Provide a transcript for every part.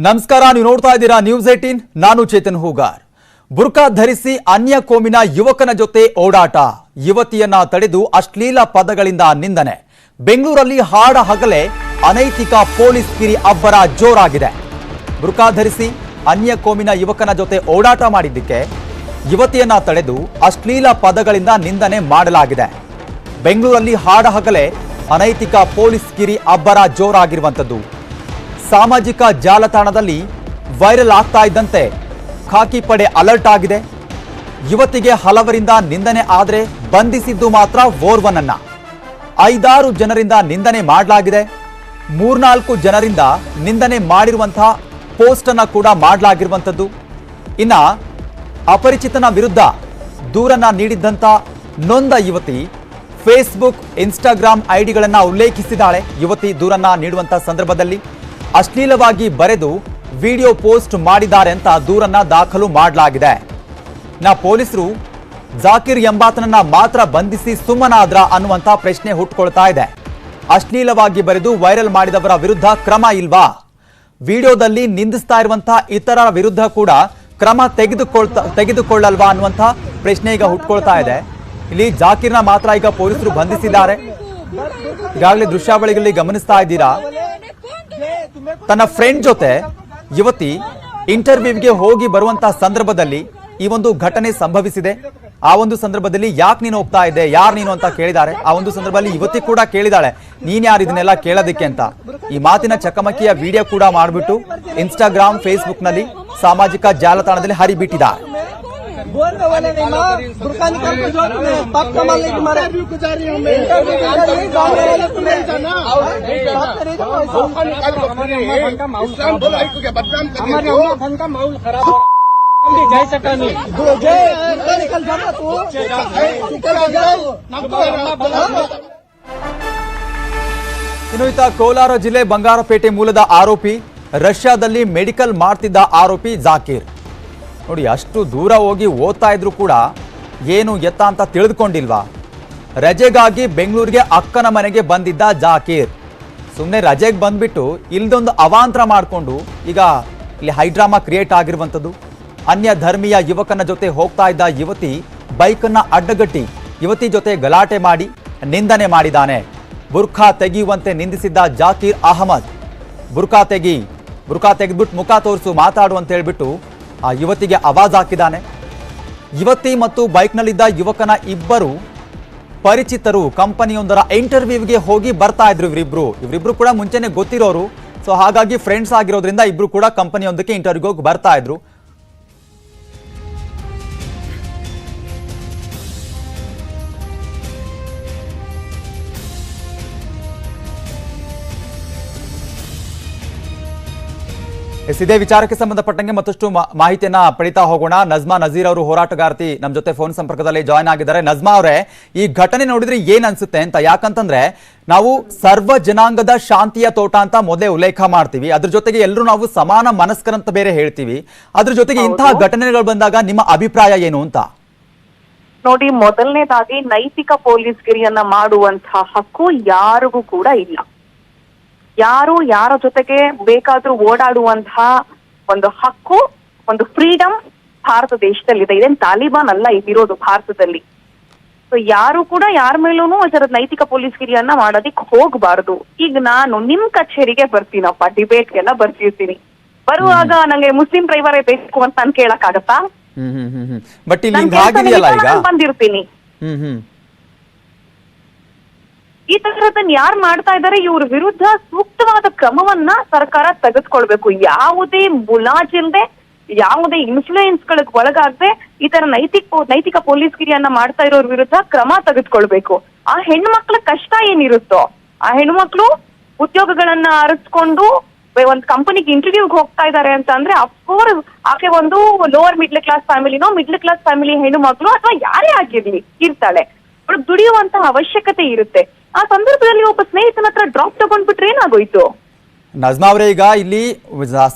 ನಮಸ್ಕಾರ, ನೀವು ನೋಡ್ತಾ ಇದ್ದೀರಾ ನ್ಯೂಸ್ 18. ನಾನು ಚೇತನ್ ಹೂಗಾರ್. ಬುರ್ಕಾ ಧರಿಸಿ ಅನ್ಯ ಕೋಮಿನ ಯುವಕನ ಜೊತೆ ಓಡಾಟ, ಯುವತಿಯನ್ನ ತಡೆದು ಅಶ್ಲೀಲ ಪದಗಳಿಂದ ನಿಂದನೆ. ಬೆಂಗಳೂರಲ್ಲಿ ಹಾಡ ಹಗಲೇ ಅನೈತಿಕ ಪೊಲೀಸ್ ಕಿರಿ ಅಬ್ಬರ ಜೋರಾಗಿದೆ. ಬುರ್ಕಾ ಧರಿಸಿ ಅನ್ಯ ಕೋಮಿನ ಯುವಕನ ಜೊತೆ ಓಡಾಟ ಮಾಡಿದ್ದಕ್ಕೆ ಯುವತಿಯನ್ನ ತಡೆದು ಅಶ್ಲೀಲ ಪದಗಳಿಂದ ನಿಂದನೆ ಮಾಡಲಾಗಿದೆ. ಬೆಂಗಳೂರಲ್ಲಿ ಹಾಡ ಹಗಲೇ ಅನೈತಿಕ ಪೊಲೀಸ್ ಕಿರಿ ಅಬ್ಬರ ಜೋರಾಗಿರುವಂತದ್ದು ಸಾಮಾಜಿಕ ಜಾಲತಾಣದಲ್ಲಿ ವೈರಲ್ ಆಗ್ತಾ ಇದ್ದಂತೆ ಖಾಕಿ ಪಡೆ ಅಲರ್ಟ್ ಆಗಿದೆ. ಯುವತಿಗೆ ಹಲವರಿಂದ ನಿಂದನೆ ಆದರೆ ಬಂಧಿಸಿದ್ದು ಮಾತ್ರ ಓರ್ವನನ್ನ. 5-6 ಜನರಿಂದ ನಿಂದನೆ ಮಾಡಲಾಗಿದೆ. 3-4 ಜನರಿಂದ ನಿಂದನೆ ಮಾಡಿರುವಂತಹ ಪೋಸ್ಟ್ ಅನ್ನ ಕೂಡ ಮಾಡಲಾಗಿರುವಂತದ್ದು. ಇನ್ನ ಅಪರಿಚಿತನ ವಿರುದ್ಧ ದೂರನ್ನ ನೀಡಿದ್ದಂತ ನೊಂದ ಯುವತಿ ಫೇಸ್ಬುಕ್, ಇನ್ಸ್ಟಾಗ್ರಾಮ್ ಐಡಿಗಳನ್ನ ಉಲ್ಲೇಖಿಸಿದ್ದಾಳೆ. ಯುವತಿ ದೂರನ್ನ ನೀಡುವಂತ ಸಂದರ್ಭದಲ್ಲಿ ಅಶ್ಲೀಲವಾಗಿ ಬರೆದು ವಿಡಿಯೋ ಪೋಸ್ಟ್ ಮಾಡಿದ್ದಾರೆ ಅಂತ ದೂರನ್ನ ದಾಖಲು ಮಾಡಲಾಗಿದೆ. ಪೊಲೀಸರು ಜಾಕಿರ್ ಎಂಬಾತನನ್ನ ಮಾತ್ರ ಬಂಧಿಸಿ ಸುಮ್ಮನಾದ್ರ ಅನ್ನುವಂತ ಪ್ರಶ್ನೆ ಹುಟ್ಟುಕೊಳ್ತಾ ಇದೆ. ಅಶ್ಲೀಲವಾಗಿ ಬರೆದು ವೈರಲ್ ಮಾಡಿದವರ ವಿರುದ್ಧ ಕ್ರಮ ಇಲ್ವಾ? ವಿಡಿಯೋದಲ್ಲಿ ನಿಂದಿಸ್ತಾ ಇರುವಂತಹ ಇತರರ ವಿರುದ್ಧ ಕೂಡ ಕ್ರಮ ತೆಗೆದುಕೊಳ್ಳಲ್ವಾ ಅನ್ನುವಂತ ಪ್ರಶ್ನೆ ಈಗ ಹುಟ್ಟುಕೊಳ್ತಾ ಇದೆ. ಇಲ್ಲಿ ಜಾಕಿರ್ನ ಮಾತ್ರ ಈಗ ಪೊಲೀಸರು ಬಂಧಿಸಿದ್ದಾರೆ. ಈಗಾಗಲೇ ದೃಶ್ಯಾವಳಿಗಳಲ್ಲಿ ಗಮನಿಸ್ತಾ ಇದ್ದೀರಾ, ತನ್ನ ಫ್ರೆಂಡ್ ಜೊತೆ ಯುವತಿ ಇಂಟರ್ವ್ಯೂಗೆ ಹೋಗಿ ಬರುವಂತಹ ಸಂದರ್ಭದಲ್ಲಿ ಈ ಒಂದು ಘಟನೆ ಸಂಭವಿಸಿದೆ. ಆ ಒಂದು ಸಂದರ್ಭದಲ್ಲಿ ಯಾಕೆ ನೀನು ಹೋಗ್ತಾ ಇದ್ದೆ, ಯಾರು ನೀನು ಅಂತ ಕೇಳಿದ್ದಾರೆ. ಆ ಒಂದು ಸಂದರ್ಭದಲ್ಲಿ ಯುವತಿ ಕೂಡ ಕೇಳಿದಾಳೆ, ನೀನ್ ಯಾರು ಇದನ್ನೆಲ್ಲ ಕೇಳೋದಕ್ಕೆ ಅಂತ. ಈ ಮಾತಿನ ಚಕಮಕಿಯ ವಿಡಿಯೋ ಕೂಡ ಮಾಡಿಬಿಟ್ಟು ಇನ್ಸ್ಟಾಗ್ರಾಮ್, ಫೇಸ್ಬುಕ್ ನಲ್ಲಿ ಸಾಮಾಜಿಕ ಜಾಲತಾಣದಲ್ಲಿ ಹರಿಬಿಟ್ಟಿದ್ದಾರೆ. ಇನ್ನು ಈತ ಕೋಲಾರ ಜಿಲ್ಲೆ ಬಂಗಾರಪೇಟೆ ಮೂಲದ ಆರೋಪಿ, ರಷ್ಯಾದಲ್ಲಿ ಮೆಡಿಕಲ್ ಮಾಡ್ತಿದ್ದ ಆರೋಪಿ ಜಾಕಿರ್. ನೋಡಿ, ಅಷ್ಟು ದೂರ ಹೋಗಿ ಓದ್ತಾ ಇದ್ರು ಕೂಡ ಏನು ಎತ್ತ ಅಂತ ತಿಳಿದುಕೊಂಡಿಲ್ವಾ? ರಜೆಗಾಗಿ ಬೆಂಗಳೂರಿಗೆ ಅಕ್ಕನ ಮನೆಗೆ ಬಂದಿದ್ದ ಜಾಕಿರ್ ಸುಮ್ಮನೆ ರಜೆಗೆ ಬಂದ್ಬಿಟ್ಟು ಇಲ್ದೊಂದು ಅವಾಂತರ ಮಾಡಿಕೊಂಡು ಈಗ ಇಲ್ಲಿ ಹೈಡ್ರಾಮಾ ಕ್ರಿಯೇಟ್ ಆಗಿರುವಂಥದ್ದು. ಅನ್ಯ ಧರ್ಮೀಯ ಯುವಕನ ಜೊತೆ ಹೋಗ್ತಾ ಇದ್ದ ಯುವತಿ ಬೈಕನ್ನ ಅಡ್ಡಗಟ್ಟಿ ಯುವತಿ ಜೊತೆ ಗಲಾಟೆ ಮಾಡಿ ನಿಂದನೆ ಮಾಡಿದ್ದಾನೆ. ಬುರ್ಖಾ ತೆಗೆಯುವಂತೆ ನಿಂದಿಸಿದ್ದ ಜಾಕಿರ್ ಅಹಮದ್, ಬುರ್ಖಾ ತೆಗೆದ್ಬಿಟ್ಟು ಮುಖ ತೋರಿಸು, ಮಾತಾಡು ಅಂತ ಹೇಳ್ಬಿಟ್ಟು ಆ ಯುವತಿಗೆ ಆವಾಜ್ ಹಾಕಿದ್ದಾನೆ. ಯುವತಿ ಮತ್ತು ಬೈಕ್ನಲ್ಲಿದ್ದ ಯುವಕನ ಇಬ್ಬರು ಪರಿಚಿತರು ಕಂಪನಿಯೊಂದರ ಇಂಟರ್ವ್ಯೂಗೆ ಹೋಗಿ ಬರ್ತಾ ಇದ್ರು. ಇವರಿಬ್ರು ಕೂಡ ಮುಂಚೆನೆ ಗೊತ್ತಿರೋರು. ಸೊ ಹಾಗಾಗಿ ಫ್ರೆಂಡ್ಸ್ ಆಗಿರೋದ್ರಿಂದ ಇಬ್ರು ಕೂಡ ಕಂಪನಿಯೊಂದಕ್ಕೆ ಇಂಟರ್ವ್ಯೂಗೆ ಹೋಗಿ ಬರ್ತಾ ಇದ್ರು. ಇದೇ ವಿಚಾರಕ್ಕೆ ಸಂಬಂಧಪಟ್ಟಂಗೆ ಮತ್ತಷ್ಟು ಮಾಹಿತಿಯನ್ನ ಪಡಿತಾ ಹೋಗೋಣ. ನಜ್ಮಾ ನಜೀರ್ ಅವರು, ಹೋರಾಟಗಾರ್ತಿ, ನಮ್ಮ ಜೊತೆ ಫೋನ್ ಸಂಪರ್ಕದಲ್ಲಿ ಜಾಯ್ನ್ ಆಗಿದ್ದಾರೆ. ನಜ್ಮಾ ಅವರೇ, ಈ ಘಟನೆ ನೋಡಿದ್ರೆ ಏನ್ ಅನ್ಸುತ್ತೆ ಅಂತ? ಯಾಕಂತಂದ್ರೆ ನಾವು ಸರ್ವ ಜನಾಂಗದ ಶಾಂತಿಯ ತೋಟ ಅಂತ ಮೊದಲೇ ಉಲ್ಲೇಖ ಮಾಡ್ತೀವಿ, ಅದ್ರ ಜೊತೆಗೆ ಎಲ್ಲರೂ ನಾವು ಸಮಾನ ಮನಸ್ಕರಂತ ಬೇರೆ ಹೇಳ್ತೀವಿ. ಅದ್ರ ಜೊತೆಗೆ ಇಂತಹ ಘಟನೆಗಳು ಬಂದಾಗ ನಿಮ್ಮ ಅಭಿಪ್ರಾಯ ಏನು ಅಂತ? ನೋಡಿ, ಮೊದಲನೇದಾಗಿ ನೈತಿಕ ಪೊಲೀಸ್ಗಿರಿಯನ್ನ ಮಾಡುವಂತಹ ಹಕ್ಕು ಯಾರಿಗೂ ಕೂಡ ಇಲ್ಲ. ಯಾರು ಯಾರ ಜೊತೆಗೆ ಬೇಕಾದ್ರೂ ಓಡಾಡುವಂತಹ ಒಂದು ಹಕ್ಕು, ಒಂದು ಫ್ರೀಡಮ್ ಭಾರತ ದೇಶದಲ್ಲಿದೆ. ಇದೇನ್ ತಾಲಿಬಾನ್ ಅಲ್ಲ ಇದಿರೋದು ಭಾರತದಲ್ಲಿ. ಸೊ ಯಾರು ಕೂಡ ಯಾರ ಮೇಲೂ ಅದರ ನೈತಿಕ ಪೊಲೀಸ್ಗಿರಿಯನ್ನ ಮಾಡೋದಿಕ್ ಹೋಗ್ಬಾರ್ದು. ಈಗ ನಾನು ನಿಮ್ ಕಚೇರಿಗೆ ಬರ್ತೀನಪ್ಪ, ಡಿಬೇಟ್ಗೆಲ್ಲ ಬರ್ತಿರ್ತೀನಿ. ಬರುವಾಗ ನಂಗೆ ಮುಸ್ಲಿಂ ಡ್ರೈವರೇ ಬೇಕು ಅಂತ ನಾನು ಕೇಳಕ್ ಆಗತ್ತಾ? ಬಂದಿರ್ತೀನಿ. ಈ ತರದನ್ನ ಯಾರು ಮಾಡ್ತಾ ಇದ್ದಾರೆ, ಇವ್ರ ವಿರುದ್ಧ ಸೂಕ್ತವಾದ ಕ್ರಮವನ್ನ ಸರ್ಕಾರ ತೆಗೆದುಕೊಳ್ಬೇಕು. ಯಾವುದೇ ಮುಲಾಜಿಲ್ದೆ, ಯಾವುದೇ ಇನ್ಫ್ಲೂಯೆನ್ಸ್ ಗಳಿಗೆ ಒಳಗಾಗದೆ ಈ ತರ ನೈತಿಕ ಪೊಲೀಸ್ಗಿರಿಯನ್ನ ಮಾಡ್ತಾ ಇರೋರ್ ವಿರುದ್ಧ ಕ್ರಮ ತೆಗೆದುಕೊಳ್ಬೇಕು. ಆ ಹೆಣ್ಮಕ್ಳ ಕಷ್ಟ ಏನಿರುತ್ತೋ, ಆ ಹೆಣ್ಮಕ್ಳು ಉದ್ಯೋಗಗಳನ್ನ ಅರಸ್ಕೊಂಡು ಒಂದ್ ಕಂಪನಿಗೆ ಇಂಟರ್ವ್ಯೂಗೆ ಹೋಗ್ತಾ ಇದ್ದಾರೆ ಅಂತ ಅಂದ್ರೆ ಅಫ್ಕೋರ್ಸ್ ಆಕೆ ಒಂದು ಲೋವರ್ ಮಿಡ್ಲ್ ಕ್ಲಾಸ್ ಫ್ಯಾಮಿಲಿನೋ, ಮಿಡ್ಲ್ ಕ್ಲಾಸ್ ಫ್ಯಾಮಿಲಿ ಹೆಣ್ಣು ಮಕ್ಳು ಅಥವಾ ಯಾರೇ ಆಗಿರ್ಲಿ ಇರ್ತಾಳೆ, ಅವಳು ದುಡಿಯುವಂತಹ ಅವಶ್ಯಕತೆ ಇರುತ್ತೆ. ಆ ಸಂದರ್ಭದಲ್ಲಿ ಒಬ್ಬ ಸ್ನೇಹಿತನ ಹತ್ರ ಡ್ರಾಪ್ ತಗೊಂಡ್ಬಿಟ್ರೆ ಏನಾಗೋಯ್ತು? ನಜ್ಮಾ ಅವರೇ, ಈಗ ಇಲ್ಲಿ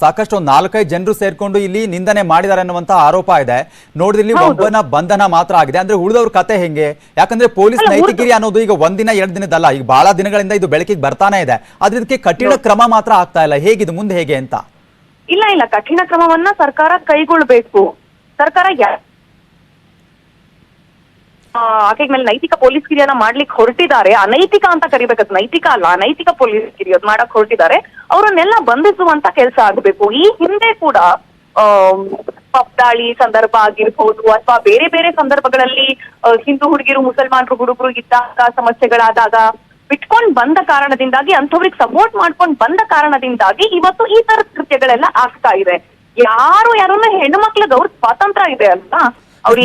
ಸಾಕಷ್ಟು 4-5 ಜನರು ಸೇರ್ಕೊಂಡು ಇಲ್ಲಿ ನಿಂದನೆ ಮಾಡಿದ್ದಾರೆ ಅನ್ನುವಂತ ಆರೋಪ ಇದೆ. ನೋಡಿದ್ರೆ ಇಲ್ಲಿ ಒಬ್ಬನ ಬಂಧನ ಮಾತ್ರ ಆಗಿದೆ. ಅಂದ್ರೆ ಉಳಿದವ್ರ ಕತೆ ಹೆಂಗೆ? ಯಾಕಂದ್ರೆ ಪೊಲೀಸ್ ನೈತಿಕಗಿರಿ ಅನ್ನೋದು ಈಗ 1 ದಿನ 2 ದಿನದಲ್ಲ, ಈಗ ಬಹಳ ದಿನಗಳಿಂದ ಇದು ಬೆಳಕಿಗೆ ಬರ್ತಾನೆ ಇದೆ. ಆದ್ರೆ ಇದಕ್ಕೆ ಕಠಿಣ ಕ್ರಮ ಮಾತ್ರ ಆಗ್ತಾ ಇಲ್ಲ. ಹೇಗಿದು ಮುಂದೆ ಹೇಗೆ ಅಂತ? ಇಲ್ಲ ಕಠಿಣ ಕ್ರಮವನ್ನ ಸರ್ಕಾರ ಕೈಗೊಳ್ಬೇಕು. ಸರ್ಕಾರ ಆಕೆಗೆ ಮೇಲೆ ನೈತಿಕ ಪೊಲೀಸ್ ಕಿರಿಯನ್ನ ಮಾಡ್ಲಿಕ್ಕೆ ಹೊರಟಿದ್ದಾರೆ. ಅನೈತಿಕ ಅಂತ ಕರಿಬೇಕದು, ನೈತಿಕ ಅಲ್ಲ, ಅನೈತಿಕ ಪೊಲೀಸ್ ಕಿರಿಯೋದ್ ಮಾಡಕ್ ಹೊರಟಿದ್ದಾರೆ. ಅವರನ್ನೆಲ್ಲ ಬಂಧಿಸುವಂತ ಕೆಲಸ ಆಗ್ಬೇಕು. ಈ ಹಿಂದೆ ಕೂಡ ಪಬ್ ದಾಳಿ ಸಂದರ್ಭ ಆಗಿರ್ಬೋದು ಅಥವಾ ಬೇರೆ ಬೇರೆ ಸಂದರ್ಭಗಳಲ್ಲಿ ಹಿಂದೂ ಹುಡುಗಿರು ಮುಸಲ್ಮಾನರು ಹುಡುಗರು ಇದ್ದಾಗ ಸಮಸ್ಯೆಗಳಾದಾಗ ಬಿಟ್ಕೊಂಡ್ ಬಂದ ಕಾರಣದಿಂದಾಗಿ, ಅಂಥವ್ರಿಗೆ ಸಪೋರ್ಟ್ ಮಾಡ್ಕೊಂಡ್ ಬಂದ ಕಾರಣದಿಂದಾಗಿ ಇವತ್ತು ಈ ತರದ ಕೃತ್ಯಗಳೆಲ್ಲ ಆಗ್ತಾ ಇದೆ. ಯಾರನ್ನ ಹೆಣ್ಣು ಮಕ್ಳಿಗೆ ಅವ್ರ ಸ್ವಾತಂತ್ರ್ಯ ಇದೆ ಅಲ್ವಾ.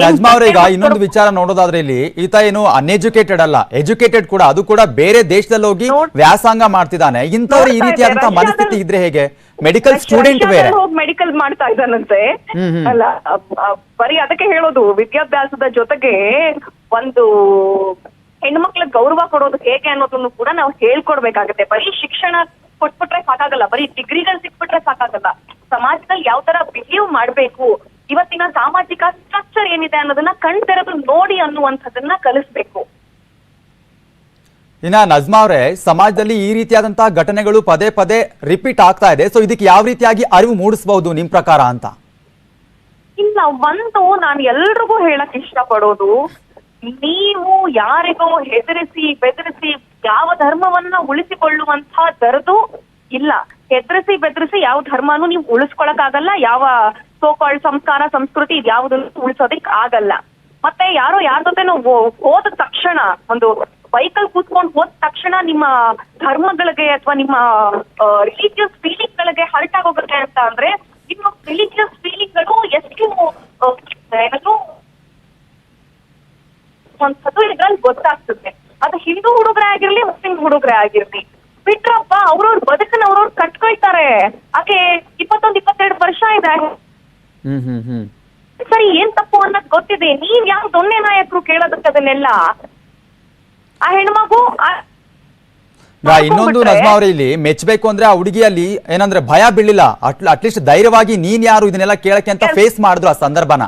ನಜ್ಮಾ ಅವ್ರೆ, ಈಗ ಇನ್ನೊಂದು ವಿಚಾರ ನೋಡೋದಾದ್ರೆ ಇಲ್ಲಿ ಈತ ಏನು ಅನ್ಎಜುಕೇಟೆಡ್ ಅಲ್ಲ, ಎಜುಕೇಟೆಡ್ ಕೂಡ, ಅದು ಕೂಡ ಬೇರೆ ದೇಶದಲ್ಲಿ ಹೋಗಿ ವ್ಯಾಸಂಗ ಮಾಡ್ತಿದ್ದಾನೆ. ಇಂಥವ್ರು ಈ ರೀತಿಯಾದಂತಹ ಮನಸ್ಥಿತಿ ಇದ್ರೆ ಹೇಗೆ? ಮೆಡಿಕಲ್ ಸ್ಟೂಡೆಂಟ್ ಬೇರೆ ಮೆಡಿಕಲ್ ಮಾಡ್ತಾ ಇದ್ದಾನಂತೆ ಅಲ್ಲ, ಬರೀ ಅದಕ್ಕೆ ಹೇಳೋದು ವಿದ್ಯಾಭ್ಯಾಸದ ಜೊತೆಗೆ ಒಂದು ಹೆಣ್ಮಕ್ಳ ಗೌರವ ಕೊಡೋದು ಹೇಗೆ ಅನ್ನೋದನ್ನು ಕೂಡ ನಾವು ಹೇಳ್ಕೊಡ್ಬೇಕಾಗತ್ತೆ. ಬರೀ ಶಿಕ್ಷಣ ಕೊಟ್ಬಿಟ್ರೆ ಸಾಕಾಗಲ್ಲ, ಬರೀ ಡಿಗ್ರಿಗಳು ಸಿಕ್ಬಿಟ್ರೆ ಸಾಕಾಗಲ್ಲ. ಸಮಾಜದಲ್ಲಿ ಯಾವ ತರ ಬಿಹೇವ್ ಮಾಡ್ಬೇಕು, ಇವತ್ತಿನ ಸಾಮಾಜಿಕ ಸ್ಟ್ರಕ್ಚರ್ ಏನಿದೆ ಅನ್ನೋದನ್ನ ಕಣ್ತೆರೆದು ನೋಡಿ ಅನ್ನುವಂಥದ್ದನ್ನ ಕಲಿಸ್ಬೇಕು. ಇನ್ನ ನಜ್ಮಾ ಅವರೇ, ಸಮಾಜದಲ್ಲಿ ಈ ರೀತಿಯಾದಂತಹ ಘಟನೆಗಳು ಪದೇ ಪದೇ ರಿಪೀಟ್ ಆಗ್ತಾ ಇದೆ. ಸೊ ಇದಕ್ಕೆ ಯಾವ ರೀತಿಯಾಗಿ ಅರಿವು ಮೂಡಿಸಬಹುದು ನಿಮ್ ಪ್ರಕಾರ ಅಂತ? ಇಲ್ಲ, ಒಂದು ನಾನು ಎಲ್ರಿಗೂ ಹೇಳಕ್ ಇಷ್ಟಪಡೋದು, ನೀವು ಯಾರಿಗೂ ಹೆದರಿಸಿ ಬೆದರಿಸಿ ಯಾವ ಧರ್ಮವನ್ನ ಉಳಿಸಿಕೊಳ್ಳುವಂತ ದರದು ಇಲ್ಲ. ಹೆದರಿಸಿ ಬೆದರಿಸಿ ಯಾವ ಧರ್ಮನೂ ನೀವು ಉಳಿಸ್ಕೊಳಕ್ ಯಾವ ಸೋಕಾಲ್ಡ್ ಸಂಸ್ಕಾರ ಸಂಸ್ಕೃತಿ ಇದ್ಯಾವುದನ್ನು ಉಳಿಸೋದಿಕ್ ಆಗಲ್ಲ. ಮತ್ತೆ ಯಾರೋ ಯಾರ ಜೊತೆನೂ ಹೋದ ತಕ್ಷಣ, ಒಂದು ಬೈಕಲ್ ಕೂತ್ಕೊಂಡು ಹೋದ ತಕ್ಷಣ ನಿಮ್ಮ ಧರ್ಮಗಳಿಗೆ ಅಥವಾ ನಿಮ್ಮ ರಿಲಿಜಿಯಸ್ ಫೀಲಿಂಗ್ ಗಳಿಗೆ ಹರ್ಟ್ ಆಗೋಗುತ್ತೆ ಅಂತ ಅಂದ್ರೆ, ನಿಮ್ಮ ರಿಲಿಜಿಯಸ್ ಫೀಲಿಂಗ್ ಗಳು ಎಷ್ಟು ಒಂದ್ಸದು ಇದ್ರಲ್ಲಿ ಗೊತ್ತಾಗ್ತದೆ. ಅದು ಹಿಂದೂ ಹುಡುಗರೇ ಆಗಿರ್ಲಿ ಮುಸ್ಲಿಂ ಹುಡುಗರೇ ಆಗಿರ್ಲಿ, ಬಿಟ್ರಪ್ಪ ಅವ್ರವ್ರ ಬದುಕನ್ನ ಅವ್ರವ್ರು ಕಟ್ಕೊಳ್ತಾರೆ. ಆಕೆ 21-22 ವರ್ಷ ಇದೆ, ಸರಿ ಏನ್ ತಪ್ಪು ಅನ್ನೋದ್ ಗೊತ್ತಿದೆ. ನೀವ್ ಯಾವ ದೊಣ್ಣೆ ನಾಯಕರು ಕೇಳೋದಕ್ಕೆ ಅದನ್ನೆಲ್ಲ? ಆ ಹೆಣ್ಮಗು ಇನ್ನೊಂದು ನಜ್ಮಾ ಅವ್ರೆ, ಇಲ್ಲಿ ಮೆಚ್ಚಬೇಕು ಅಂದ್ರೆ ಆ ಹುಡುಗಿಯಲ್ಲಿ ಏನಂದ್ರೆ ಭಯ ಬೀಳಿಲ್ಲ, ಅಟ್ಲೀಸ್ಟ್ ಧೈರ್ಯವಾಗಿ ನೀನ್ ಯಾರು ಇದನ್ನೆಲ್ಲ ಕೇಳಕ್ಕೆ ಅಂತ ಫೇಸ್ ಮಾಡಿದ್ರು ಆ ಸಂದರ್ಭನ.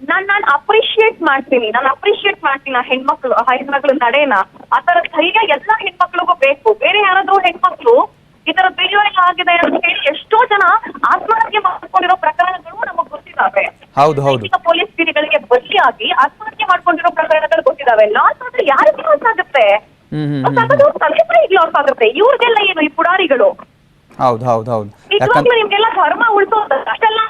ನಾನು ಅಪ್ರಿಶಿಯೇಟ್ ಮಾಡ್ತೀನಿ ಆ ಹೆಣ್ಮಕ್ಳು ನಡೆನ. ಆ ತರ ಧೈರ್ಯ ಎಲ್ಲಾ ಹೆಣ್ಮಕ್ಳಿಗೂ ಬೇಕು. ಬೇರೆ ಯಾರಾದ್ರೂ ಹೆಣ್ಮಕ್ಳು ಈ ತರ ವಿಡಿಯೋ ಎಲ್ಲ ಆಗಿದೆ ಅಂತ ಹೇಳಿ ಎಷ್ಟೋ ಜನ ಆತ್ಮಹತ್ಯೆ ಮಾಡ್ಕೊಂಡಿರೋ ಪ್ರಕರಣಗಳು ನಮಗ್ ಗೊತ್ತಿದಾವೆ. ಪೊಲೀಸ್ ಗಿರಿಗಳಿಗೆ ಬಲಿಯಾಗಿ ಆತ್ಮಹತ್ಯೆ ಮಾಡ್ಕೊಂಡಿರೋ ಪ್ರಕರಣಗಳು ಗೊತ್ತಿದಾವೆ. ಲಾಸ್ ಆದ್ರೆ ಯಾರಿಗೆ ಲಾಸ್ ಆಗುತ್ತೆ? ಲಾಸ್ ಆಗುತ್ತೆ. ಇವ್ರಿಗೆಲ್ಲ ಏನು ಈ ಪುಡಾರಿಗಳು? ನಿಮ್ಗೆಲ್ಲ ಧರ್ಮ ಉಳಿಸೋದು ಅಷ್ಟೆಲ್ಲ.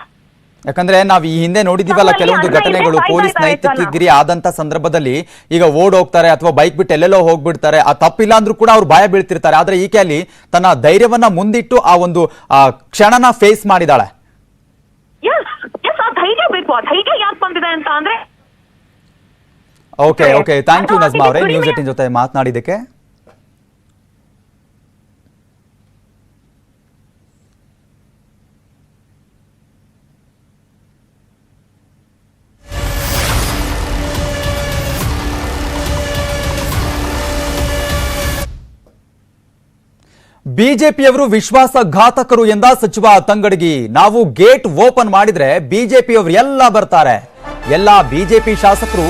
ಯಾಕಂದ್ರೆ ನಾವ್ ಈ ಹಿಂದೆ ನೋಡಿದೀವಲ್ಲ ಕೆಲವೊಂದು ಘಟನೆಗಳು, ಪೊಲೀಸ್ ನೈತಿಕಗಿರಿ ಆದಂತ ಸಂದರ್ಭದಲ್ಲಿ ಈಗ ಓಡ್ ಹೋಗ್ತಾರೆ ಅಥವಾ ಬೈಕ್ ಬಿಟ್ಟು ಎಲ್ಲೆಲ್ಲೋ ಹೋಗ್ಬಿಡ್ತಾರೆ. ಆ ತಪ್ಪಿಲ್ಲ ಅಂದ್ರೂ ಕೂಡ ಅವ್ರು ಭಯ ಬೀಳ್ತಿರ್ತಾರೆ. ಆದ್ರೆ ಈಕೆ ಅಲ್ಲಿ ತನ್ನ ಧೈರ್ಯವನ್ನ ಮುಂದಿಟ್ಟು ಆ ಒಂದು ಕ್ಷಣನ ಫೇಸ್ ಮಾಡಿದಾಳೆ. ಧೈರ್ಯ ಬೇಕು. ಆ ಧೈರ್ಯ ಯಾಕೆ ಬಂದಿದೆ ಅಂತ ಅಂದ್ರೆ ಓಕೆ ಥ್ಯಾಂಕ್ ಯು ನಜ್ಮಾ ಅವರೇ, ನ್ಯೂಸ್ 18 ಜೊತೆ ಮಾತನಾಡಿದ್ದಕ್ಕೆ. ಬಿಜೆಪಿಯವರು ವಿಶ್ವಾಸಘಾತಕರು ಎಂದ ಸಚಿವ ತಂಗಡಗಿ. ನಾವು ಗೇಟ್ ಓಪನ್ ಮಾಡಿದ್ರೆ ಬಿಜೆಪಿಯವರು ಎಲ್ಲ ಬರ್ತಾರೆ, ಎಲ್ಲ ಬಿಜೆಪಿ ಶಾಸಕರು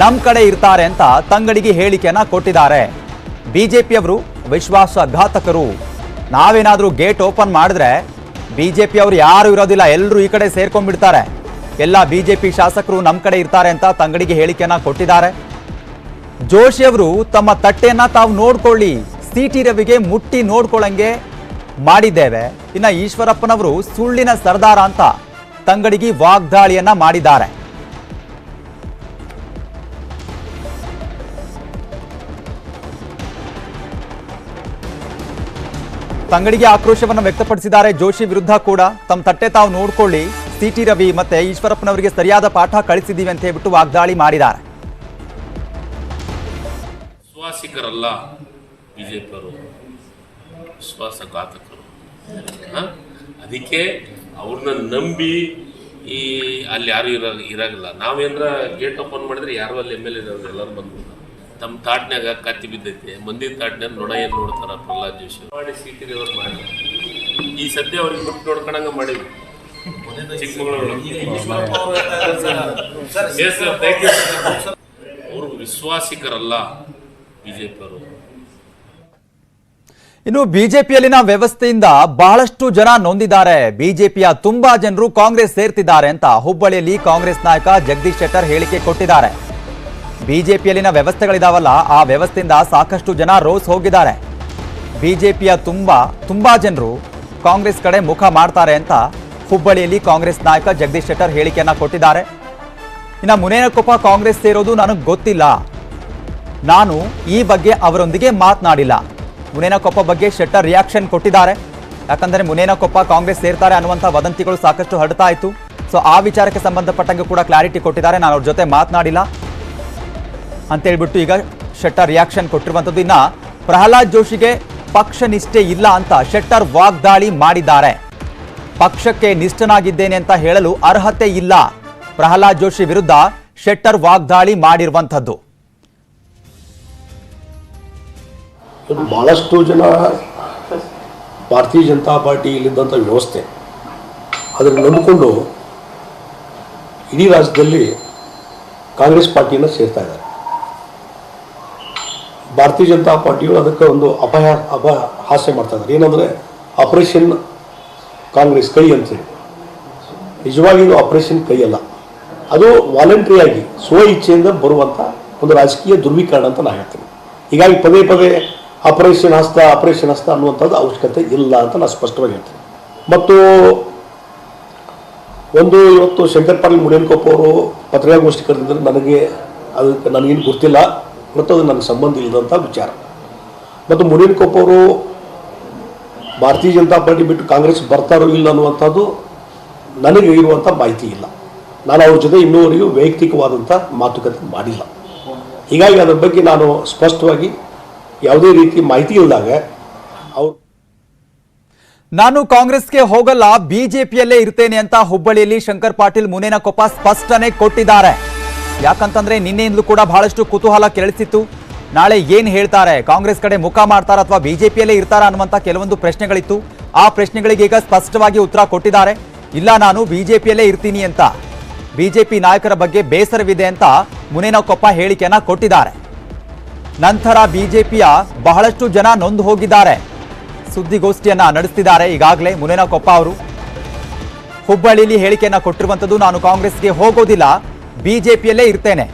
ನಮ್ ಕಡೆ ಇರ್ತಾರೆ ಅಂತ ತಂಗಡಗಿ ಹೇಳಿಕೆಯನ್ನ ಕೊಟ್ಟಿದ್ದಾರೆ. ಬಿಜೆಪಿಯವರು ವಿಶ್ವಾಸಘಾತಕರು, ನಾವೇನಾದ್ರೂ ಗೇಟ್ ಓಪನ್ ಮಾಡಿದ್ರೆ ಬಿಜೆಪಿಯವರು ಯಾರು ಇರೋದಿಲ್ಲ, ಎಲ್ಲರೂ ಈ ಕಡೆ ಸೇರ್ಕೊಂಡ್ಬಿಡ್ತಾರೆ, ಎಲ್ಲ ಬಿಜೆಪಿ ಶಾಸಕರು ನಮ್ ಕಡೆ ಇರ್ತಾರೆ ಅಂತ ತಂಗಡಗಿ ಹೇಳಿಕೆಯನ್ನ ಕೊಟ್ಟಿದ್ದಾರೆ. ಜೋಶಿ ಅವರು ತಮ್ಮ ತಟ್ಟೆಯನ್ನ ತಾವು ನೋಡ್ಕೊಳ್ಳಿ, ಸಿಟಿ ರವಿಗೆ ಮುಟ್ಟಿ ನೋಡ್ಕೊಳ್ಳಂಗೆ ಮಾಡಿದ್ದೇವೆ. ಇನ್ನ ಈಶ್ವರಪ್ಪನವರು ಸುಳ್ಳಿನ ಸರ್ದಾರ ಅಂತ ತಂಗಡಗಿ ವಾಗ್ದಾಳಿಯನ್ನ ಮಾಡಿದ್ದಾರೆ. ತಂಗಡಿಗೆ ಆಕ್ರೋಶವನ್ನು ವ್ಯಕ್ತಪಡಿಸಿದ್ದಾರೆ. ಜೋಶಿ ವಿರುದ್ಧ ಕೂಡ ತಮ್ಮ ತಟ್ಟೆ ತಾವು ನೋಡ್ಕೊಳ್ಳಿ, ಸಿಟಿ ರವಿ ಮತ್ತೆ ಈಶ್ವರಪ್ಪನವರಿಗೆ ಸರಿಯಾದ ಪಾಠ ಕಳಿಸಿದ್ದೀವಿ ಅಂತ ಹೇಳ್ಬಿಟ್ಟು ವಾಗ್ದಾಳಿ ಮಾಡಿದ್ದಾರೆ. ವಿಶ್ವಾಸಿಕರಲ್ಲ ಬಿಜೆಪಿಯವರು, ವಿಶ್ವಾಸಘಾತಕರು. ಅದಕ್ಕೆ ಅವ್ರನ್ನ ನಂಬಿ ಈ ಅಲ್ಲಿ ಯಾರು ಇರಾಗಿಲ್ಲ. ನಾವೇಂದ್ರ ಗೇಟ್ ಓಪನ್ ಮಾಡಿದ್ರೆ ಯಾರು ಅಲ್ಲಿ ಎಮ್ ಎಲ್ ಎ ಎಲ್ಲರೂ ಬಂದ್ಬಿಡ್ತಾರೆ. ತಮ್ಮ ತಾಟ್ನ್ಯಾಗ ಕತ್ತಿ ಬಿದ್ದೈತೆ, ಮಂದಿ ತಾಟ್ನ್ಯಾಗ ನೊಣ ಏನು ನೋಡ್ತಾರ ಪ್ರಹ್ಲಾದ್ ಜೋಶಿ ಮಾಡಿ ಸಿಟಿ ಅವ್ರು ಮಾಡಿ ಈ ಸದ್ಯ ಅವ್ರಿಗೆ ಬಿಟ್ಟು ನೋಡ್ಕೊಂಡಂಗ ಮಾಡಿದ್ವಿ ಚಿಕ್ಕಮಗಳೂರು. ಅವರು ವಿಶ್ವಾಸಿಕರಲ್ಲ ಬಿಜೆಪಿಯವರು. ಇನ್ನು ಬಿಜೆಪಿಯಲ್ಲಿನ ವ್ಯವಸ್ಥೆಯಿಂದ ಬಹಳಷ್ಟು ಜನ ನೊಂದಿದ್ದಾರೆ. ಬಿಜೆಪಿಯ ತುಂಬಾ ಜನರು ಕಾಂಗ್ರೆಸ್ ಸೇರ್ತಿದ್ದಾರೆ ಅಂತ ಹುಬ್ಬಳ್ಳಿಯಲ್ಲಿ ಕಾಂಗ್ರೆಸ್ ನಾಯಕ ಜಗದೀಶ್ ಶೆಟ್ಟರ್ ಹೇಳಿಕೆ ಕೊಟ್ಟಿದ್ದಾರೆ. ಬಿಜೆಪಿಯಲ್ಲಿನ ವ್ಯವಸ್ಥೆಗಳಿದಾವಲ್ಲ, ಆ ವ್ಯವಸ್ಥೆಯಿಂದ ಸಾಕಷ್ಟು ಜನ ರೋಸ್ ಹೋಗಿದ್ದಾರೆ. ಬಿಜೆಪಿಯ ತುಂಬಾ ಜನರು ಕಾಂಗ್ರೆಸ್ ಕಡೆ ಮುಖ ಮಾಡ್ತಾರೆ ಅಂತ ಹುಬ್ಬಳ್ಳಿಯಲ್ಲಿ ಕಾಂಗ್ರೆಸ್ ನಾಯಕ ಜಗದೀಶ್ ಶೆಟ್ಟರ್ ಹೇಳಿಕೆಯನ್ನ ಕೊಟ್ಟಿದ್ದಾರೆ. ಇನ್ನು ಮುನೇನಕೊಪ್ಪ ಕಾಂಗ್ರೆಸ್ ಸೇರೋದು ನನಗೆ ಗೊತ್ತಿಲ್ಲ, ನಾನು ಈ ಬಗ್ಗೆ ಅವರೊಂದಿಗೆ ಮಾತನಾಡಿಲ್ಲ. ಮುನೇನಕೊಪ್ಪ ಬಗ್ಗೆ ಶೆಟ್ಟರ್ ರಿಯಾಕ್ಷನ್ ಕೊಟ್ಟಿದ್ದಾರೆ. ಯಾಕಂದರೆ ಮುನೇನಕೊಪ್ಪ ಕಾಂಗ್ರೆಸ್ ಸೇರ್ತಾರೆ ಅನ್ನುವಂಥ ವದಂತಿಗಳು ಸಾಕಷ್ಟು ಹರಡ್ತಾ ಇತ್ತು. ಸೊ ಆ ವಿಚಾರಕ್ಕೆ ಸಂಬಂಧಪಟ್ಟಂಗೆ ಕೂಡ ಕ್ಲಾರಿಟಿ ಕೊಟ್ಟಿದ್ದಾರೆ. ನಾನು ಅವ್ರ ಜೊತೆ ಮಾತನಾಡಿಲ್ಲ ಅಂತೇಳ್ಬಿಟ್ಟು ಈಗ ಶೆಟ್ಟರ್ ರಿಯಾಕ್ಷನ್ ಕೊಟ್ಟಿರುವಂಥದ್ದು. ಇನ್ನು ಪ್ರಹ್ಲಾದ್ ಜೋಶಿಗೆ ಪಕ್ಷ ನಿಷ್ಠೆ ಇಲ್ಲ ಅಂತ ಶೆಟ್ಟರ್ ವಾಗ್ದಾಳಿ ಮಾಡಿದ್ದಾರೆ. ಪಕ್ಷಕ್ಕೆ ನಿಷ್ಠನಾಗಿದ್ದೇನೆ ಅಂತ ಹೇಳಲು ಅರ್ಹತೆ ಇಲ್ಲ. ಪ್ರಹ್ಲಾದ್ ಜೋಶಿ ವಿರುದ್ಧ ಶೆಟ್ಟರ್ ವಾಗ್ದಾಳಿ ಮಾಡಿರುವಂಥದ್ದು. ಭಾಳಷ್ಟು ಜನ ಭಾರತೀಯ ಜನತಾ ಪಾರ್ಟಿಯಲ್ಲಿದ್ದಂಥ ವ್ಯವಸ್ಥೆ ಅದನ್ನು ನಂಬಿಕೊಂಡು ಇಡೀ ರಾಜ್ಯದಲ್ಲಿ ಕಾಂಗ್ರೆಸ್ ಪಾರ್ಟಿಯನ್ನು ಸೇರ್ತಾ ಇದ್ದಾರೆ. ಭಾರತೀಯ ಜನತಾ ಪಾರ್ಟಿಯು ಅದಕ್ಕೆ ಒಂದು ಅಪಹಾಸ್ಯ ಮಾಡ್ತಾ ಇದ್ದಾರೆ. ಏನಂದರೆ ಆಪರೇಷನ್ ಕಾಂಗ್ರೆಸ್ ಕೈ ಅಂತೇಳಿ. ನಿಜವಾಗಿ ಇದು ಆಪರೇಷನ್ ಕೈ ಅಲ್ಲ, ಅದು ವಾಲಂಟ್ರಿಯಾಗಿ ಸ್ವ ಇಚ್ಛೆಯಿಂದ ಬರುವಂಥ ಒಂದು ರಾಜಕೀಯ ಧ್ರುವೀಕರಣ ಅಂತ ನಾನು ಹೇಳ್ತೀನಿ. ಹೀಗಾಗಿ ಪದೇ ಪದೇ ಆಪರೇಷನ್ ಹಸ್ತ ಅನ್ನುವಂಥದ್ದು ಅವಶ್ಯಕತೆ ಇಲ್ಲ ಅಂತ ನಾನು ಸ್ಪಷ್ಟವಾಗಿ ಹೇಳ್ತೀನಿ. ಮತ್ತು ಇವತ್ತು ಶಂಕರ್ ಪಾಟೀಲ್ ಮುನೇನಕೊಪ್ಪ ಅವರು ಪತ್ರಿಕಾಗೋಷ್ಠಿ ಕರೆದಿದ್ದರೆ ನನಗೇನು ಗೊತ್ತಿಲ್ಲ ಮತ್ತು ಅದು ನನಗೆ ಸಂಬಂಧ ಇಲ್ಲದಂಥ ವಿಚಾರ. ಮತ್ತು ಮುನೇನಕೊಪ್ಪ ಅವರು ಭಾರತೀಯ ಜನತಾ ಪಾರ್ಟಿ ಬಿಟ್ಟು ಕಾಂಗ್ರೆಸ್ ಬರ್ತಾರೋ ಇಲ್ಲ ಅನ್ನುವಂಥದ್ದು ನನಗೆ ಇರುವಂಥ ಮಾಹಿತಿ ಇಲ್ಲ. ನಾನು ಅವ್ರ ಜೊತೆ ಇನ್ನೂವರೆಗೂ ವೈಯಕ್ತಿಕವಾದಂಥ ಮಾತುಕತೆ ಮಾಡಿಲ್ಲ. ಹೀಗಾಗಿ ಅದರ ಬಗ್ಗೆ ನಾನು ಸ್ಪಷ್ಟವಾಗಿ ಯಾವುದೇ ರೀತಿ ಮಾಹಿತಿ ಇಲ್ಲದಾಗ ನಾನು ಕಾಂಗ್ರೆಸ್ಗೆ ಹೋಗಲ್ಲ, ಬಿಜೆಪಿಯಲ್ಲೇ ಇರ್ತೇನೆ ಅಂತ ಹುಬ್ಬಳ್ಳಿಯಲ್ಲಿ ಶಂಕರ್ ಪಾಟೀಲ್ ಮುನೇನಕೊಪ್ಪ ಸ್ಪಷ್ಟನೆ ಕೊಟ್ಟಿದ್ದಾರೆ. ಯಾಕಂತಂದ್ರೆ ನಿನ್ನೆಯಿಂದಲೂ ಕೂಡ ಬಹಳಷ್ಟು ಕುತೂಹಲ ಕೆರಳಿಸಿತ್ತು. ನಾಳೆ ಏನ್ ಹೇಳ್ತಾರೆ, ಕಾಂಗ್ರೆಸ್ ಕಡೆ ಮುಖ ಮಾಡ್ತಾರ ಅಥವಾ ಬಿಜೆಪಿಯಲ್ಲೇ ಇರ್ತಾರ ಅನ್ನುವಂಥ ಕೆಲವೊಂದು ಪ್ರಶ್ನೆಗಳಿತ್ತು. ಆ ಪ್ರಶ್ನೆಗಳಿಗೆ ಈಗ ಸ್ಪಷ್ಟವಾಗಿ ಉತ್ತರ ಕೊಟ್ಟಿದ್ದಾರೆ. ಇಲ್ಲ, ನಾನು ಬಿಜೆಪಿಯಲ್ಲೇ ಇರ್ತೀನಿ ಅಂತ. ಬಿಜೆಪಿ ನಾಯಕರ ಬಗ್ಗೆ ಬೇಸರವಿದೆ ಅಂತ ಮುನೇನಕೊಪ್ಪ ಹೇಳಿಕೆಯನ್ನ ಕೊಟ್ಟಿದ್ದಾರೆ. ನಂತರ ಬಿಜೆಪಿಯ ಬಹಳಷ್ಟು ಜನ ನೊಂದು ಹೋಗಿದ್ದಾರೆ. ಸುದ್ದಿಗೋಷ್ಠಿಯನ್ನ ನಡೆಸ್ತಿದ್ದಾರೆ ಈಗಾಗಲೇ ಮುನೇನಕೊಪ್ಪ ಅವರು. ಹುಬ್ಬಳ್ಳಿಯಲ್ಲಿ ಹೇಳಿಕೆಯನ್ನ ಕೊಟ್ಟಿರುವಂಥದ್ದು, ನಾನು ಕಾಂಗ್ರೆಸ್ಗೆ ಹೋಗೋದಿಲ್ಲ, ಬಿಜೆಪಿಯಲ್ಲೇ ಇರ್ತೇನೆ.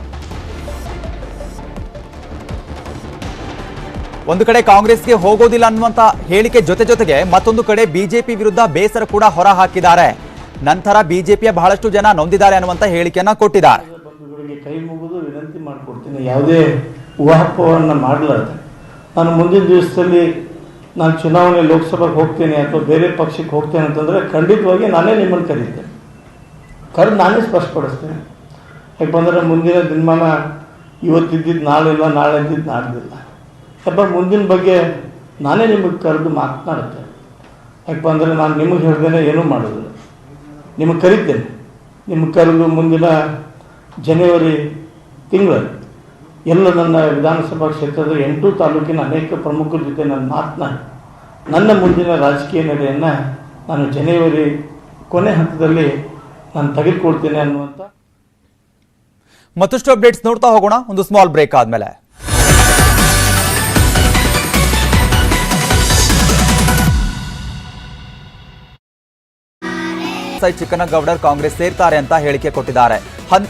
ಒಂದು ಕಡೆ ಕಾಂಗ್ರೆಸ್ಗೆ ಹೋಗೋದಿಲ್ಲ ಅನ್ನುವಂಥ ಹೇಳಿಕೆ ಜೊತೆಗೆ ಮತ್ತೊಂದು ಕಡೆ ಬಿಜೆಪಿ ವಿರುದ್ಧ ಬೇಸರ ಕೂಡ ಹೊರ ಹಾಕಿದ್ದಾರೆ. ನಂತರ ಬಿಜೆಪಿಯ ಬಹಳಷ್ಟು ಜನ ನೊಂದಿದ್ದಾರೆ ಅನ್ನುವಂಥ ಹೇಳಿಕೆಯನ್ನ ಕೊಟ್ಟಿದ್ದಾರೆ. ಕೈ ಮುಗಿದು ವಿನಂತಿ ಮಾಡಿಕೊಡ್ತೀನಿ, ಯಾವುದೇ ಊಹಾಪೋಹವನ್ನು ಮಾಡಲಾರ್ದೆ ನಾನು ಮುಂದಿನ ದಿವಸದಲ್ಲಿ ನಾನು ಚುನಾವಣೆ ಲೋಕಸಭೆಗೆ ಹೋಗ್ತೇನೆ ಅಥವಾ ಬೇರೆ ಪಕ್ಷಕ್ಕೆ ಹೋಗ್ತೇನೆ ಅಂತಂದರೆ ಖಂಡಿತವಾಗಿ ನಾನೇ ನಿಮ್ಮನ್ನು ಕರೀತೇನೆ. ನಾನೇ ಸ್ಪಷ್ಟಪಡಿಸ್ತೇನೆ. ಯಾಕಂದರೆ ಮುಂದಿನ ದಿನಮಾನ ಇವತ್ತಿದ್ದಿದ್ದು ನಾಳೆ ಇಲ್ಲ, ನಾಳೆ ಇದ್ದಿದ್ದು ನಾಡ್ದಿಲ್ಲ. ಮುಂದಿನ ಬಗ್ಗೆ ನಾನೇ ನಿಮಗೆ ಕರೆದು ಮಾತನಾಡುತ್ತೇನೆ. ಯಾಕಂದರೆ ನಾನು ನಿಮಗೆ ಹೇಳ್ದೇನೆ ಏನೂ ಮಾಡೋದಿಲ್ಲ, ನಿಮಗೆ ಕರೀತೇನೆ. ನಿಮಗೆ ಕರೆದು ಮುಂದಿನ ಜನವರಿ ತಿಂಗಳಲ್ಲಿ ಎಲ್ಲ ನನ್ನ ವಿಧಾನಸಭಾ ಕ್ಷೇತ್ರದ 8 ತಾಲೂಕಿನ ಅನೇಕ ಪ್ರಮುಖರ ಜೊತೆ ನಾನು ಮಾತನಾಡಿ ನನ್ನ ಮುಂದಿನ ರಾಜಕೀಯ ನಡೆಯನ್ನು ನಾನು ಜನವರಿ ಕೊನೆ ಹಂತದಲ್ಲಿ ನಾನು ತೆಗೆದುಕೊಳ್ತೇನೆ ಅನ್ನುವಂಥ ಮತ್ತಷ್ಟು ಅಪ್ಡೇಟ್ಸ್ ನೋಡ್ತಾ ಹೋಗೋಣ ಒಂದು ಸ್ಮಾಲ್ ಬ್ರೇಕ್ ಆದ್ಮೇಲೆ. ಚಿಕ್ಕನಗೌಡರ್ ಕಾಂಗ್ರೆಸ್ ಸೇರ್ತಾರೆ ಅಂತ ಹೇಳಿಕೆ ಕೊಟ್ಟಿದ್ದಾರೆ. ಹಂತ